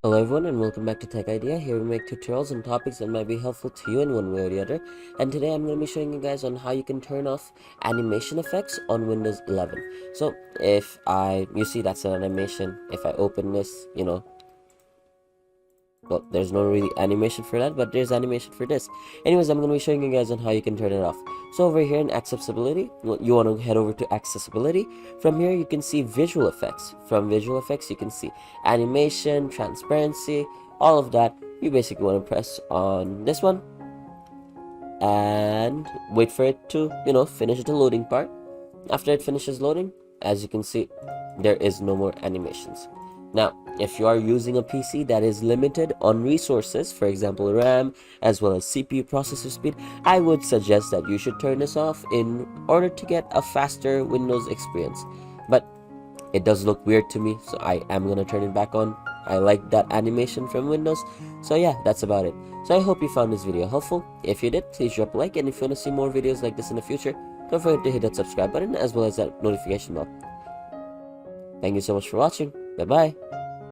Hello everyone and welcome back to Tech Idea. Here we make tutorials on topics that might be helpful to you in one way or the other. And today I'm going to be showing you guys on how you can turn off animation effects on Windows 11. So if you see that's an animation. If I open this, well, there's no really animation for that, but there's animation for this. Anyways, I'm going to be showing you guys on how you can turn it off. So over here in accessibility, you want to head over to accessibility. From here, you can see visual effects. From visual effects, you can see animation, transparency, all of that. You basically want to press on this one and wait for it to, finish the loading part. After it finishes loading, as you can see, there is no more animations. Now, if you are using a PC that is limited on resources, for example RAM, as well as CPU processor speed, I would suggest that you should turn this off in order to get a faster Windows experience. But it does look weird to me, so I am going to turn it back on. I like that animation from Windows. So yeah, that's about it. So I hope you found this video helpful. If you did, please drop a like, and if you want to see more videos like this in the future, don't forget to hit that subscribe button as well as that notification bell. Thank you so much for watching. Bye bye.